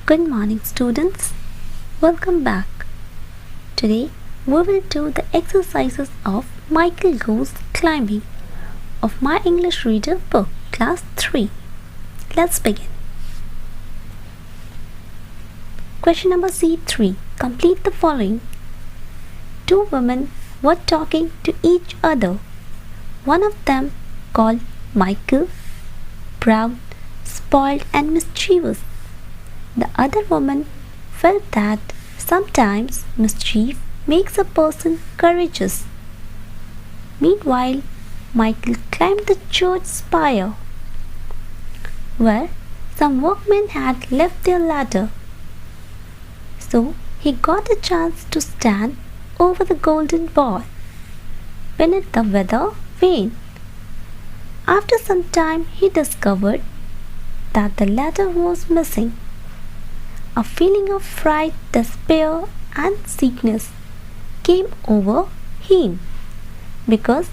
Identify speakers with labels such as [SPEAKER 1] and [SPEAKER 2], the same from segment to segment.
[SPEAKER 1] Good morning, students. Welcome back. Today we will do the exercises of Michael Goes Climbing of My English Reader book, Class 3. Let's begin. Question number C3. Complete the following. Two women were talking to each other. One of them, called Michael, proud, spoiled, and mischievous. The other woman felt that sometimes mischief makes a person courageous. Meanwhile, Michael climbed the church spire, where some workmen had left their ladder. So he got a chance to stand over the golden ball beneath the weather vane. After some time, he discovered that the ladder was missing. A feeling of fright, despair, and sickness came over him because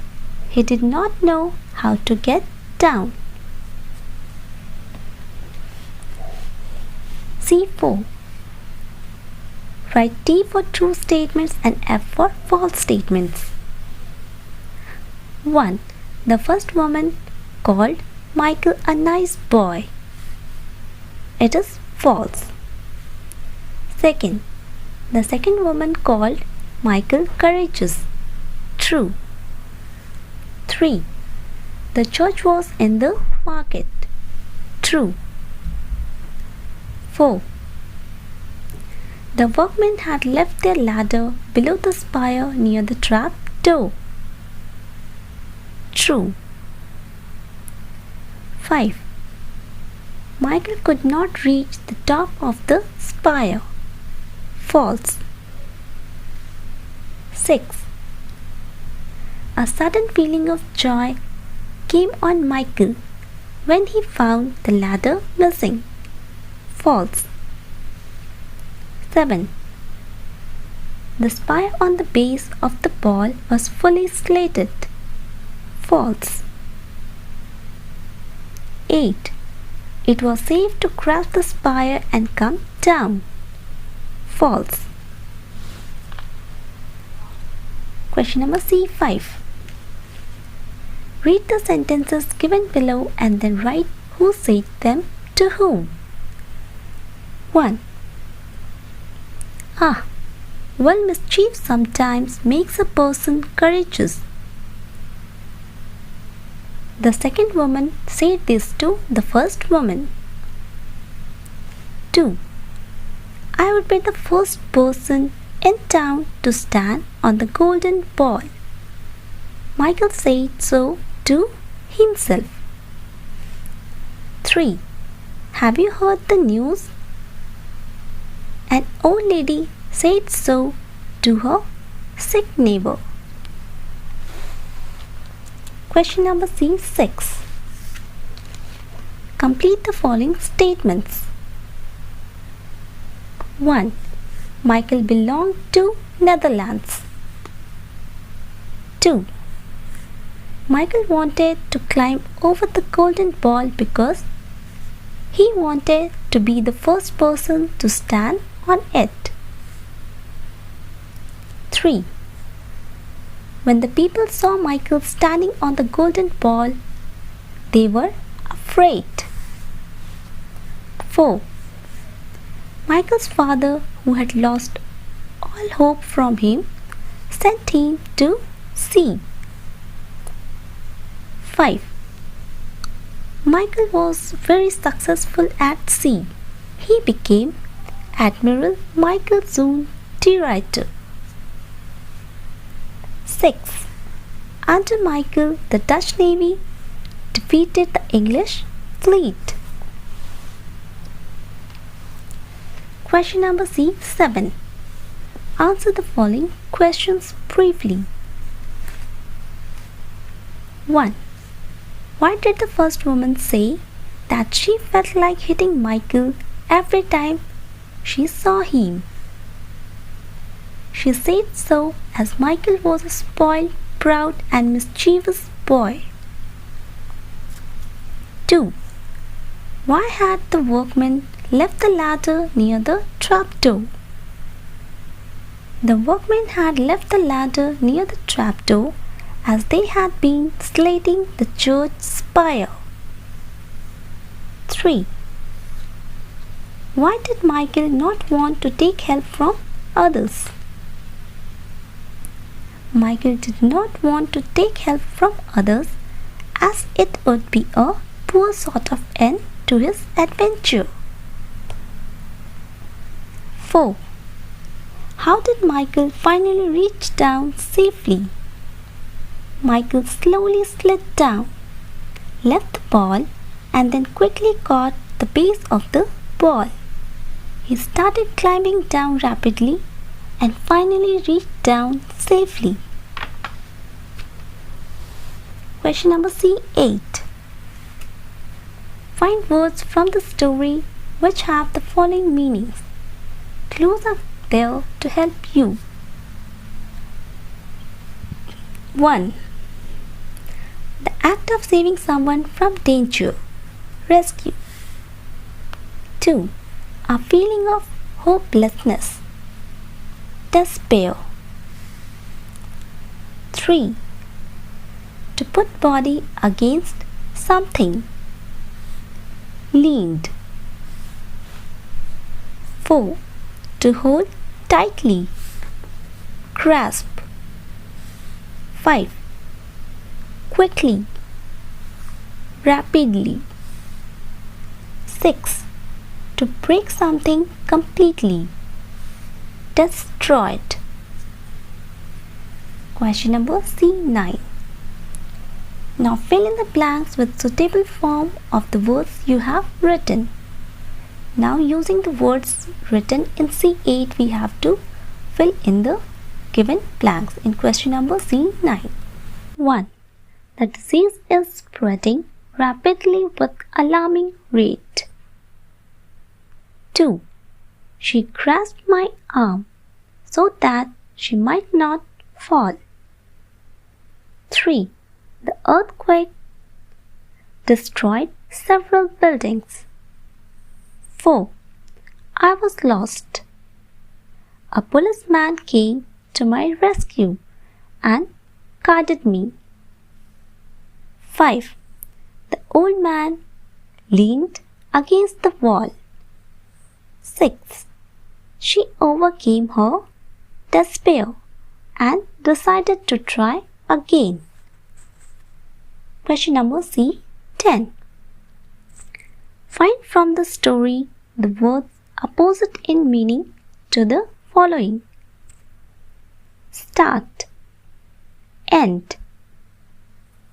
[SPEAKER 1] he did not know how to get down. C4. Write T for true statements and F for false statements. 1. The first woman called Michael a nice boy. It is false. Second, the second woman called Michael courageous. True. 3. The church was in the market. True. 4. The workmen had left their ladder below the spire near the trap door. True. 5. Michael could not reach the top of the spire. False. 6. A sudden feeling of joy came on Michael when he found the ladder missing. False. 7. The spire on the base of the ball was fully slated. False. 8. It was safe to cross the spire and come down. False. Question number C5. Read the sentences given below and then write who said them to whom. 1. Well, mischief sometimes makes a person courageous. The second woman said this to the first woman. 2. I would be the first person in town to stand on the golden ball. Michael said so to himself. 3. Have you heard the news? An old lady said so to her sick neighbor. Question number C6. Complete the following statements. 1. Michael belonged to Netherlands. 2. Michael wanted to climb over the golden ball because he wanted to be the first person to stand on it. 3. When the people saw Michael standing on the golden ball, they were afraid. 4. Michael's father, who had lost all hope from him, sent him to sea. 5. Michael was very successful at sea. He became Admiral Michael Zoon de Ruyter. 6. Under Michael, the Dutch Navy defeated the English fleet. Question number C7. Answer the following questions briefly. 1. Why did the first woman say that she felt like hitting Michael every time she saw him? She said so as Michael was a spoiled, proud, and mischievous boy. 2. Why had the workmen left the ladder near the trapdoor. The workmen had left the ladder near the trapdoor as they had been slating the church spire. 3. Why did Michael not want to take help from others? Michael did not want to take help from others as it would be a poor sort of end to his adventure. 4. How did Michael finally reach down safely? Michael slowly slid down, left the ball, and then quickly caught the base of the ball. He started climbing down rapidly and finally reached down safely. Question number C8. Find words from the story which have the following meanings. Clues are there to help you. 1. The act of saving someone from danger. Rescue. 2. A feeling of hopelessness. Despair. 3. To put body against something. Leaned. 4. To hold tightly. Grasp. 5. Quickly. Rapidly. 6. To break something completely. Destroyed. Question number C9. Now fill in the blanks with suitable form of the words you have written. Now using the words written in C8, we have to fill in the given blanks in question number C9. 1. The disease is spreading rapidly with alarming rate. 2. She grasped my arm so that she might not fall. 3. The earthquake destroyed several buildings. 4. I was lost. A policeman came to my rescue and guarded me. 5. The old man leaned against the wall. 6. She overcame her despair and decided to try again. Question number C10. Find from the story the words opposite in meaning to the following. Start. End.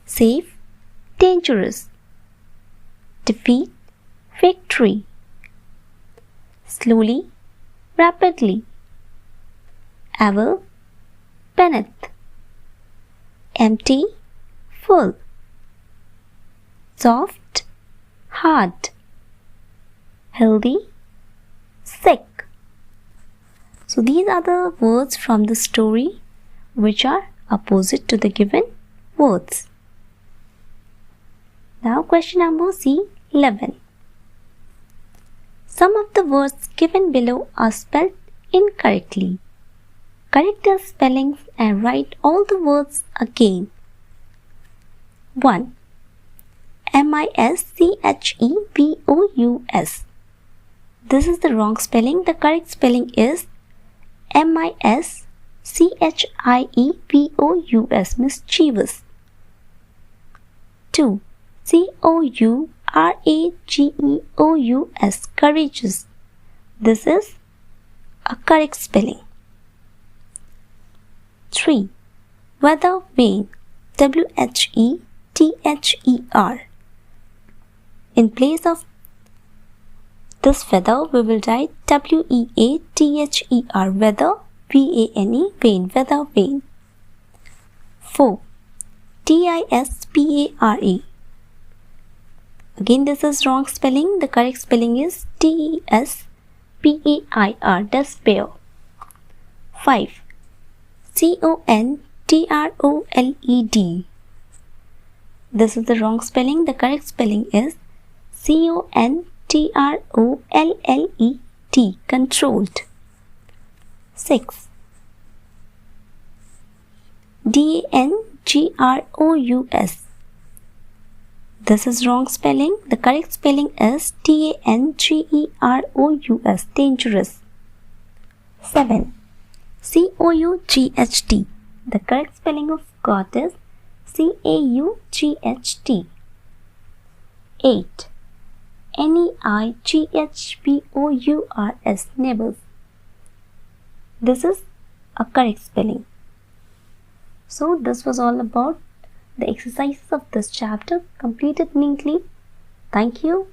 [SPEAKER 1] Safe. Dangerous. Defeat. Victory. Slowly. Rapidly. Ever. Beneath. Empty. Full. Soft. Hard. Healthy. Sick. So these are the words from the story which are opposite to the given words. Now question number C11. Some of the words given below are spelled incorrectly. Correct the spellings and write all the words again. 1. mischevous. This is the wrong spelling. The correct spelling is mischievousmischievous. 2. courageous courageous. This is a correct spelling. 3. Weather vane whether. In place of this weather, we will write weather, weather, vane, vane, weather vane. 4. dispare. Again, this is wrong spelling. The correct spelling is despair, despair. 5. controled. This is the wrong spelling. The correct spelling is controlled. controlled. 6. dangerous. This is wrong spelling. The correct spelling is dangerous, dangerous. 7. Cought. The correct spelling of got is caught. 8. neightbors, neighbors. This is a correct spelling. So this was all about the exercises of this chapter, completed neatly. Thank you.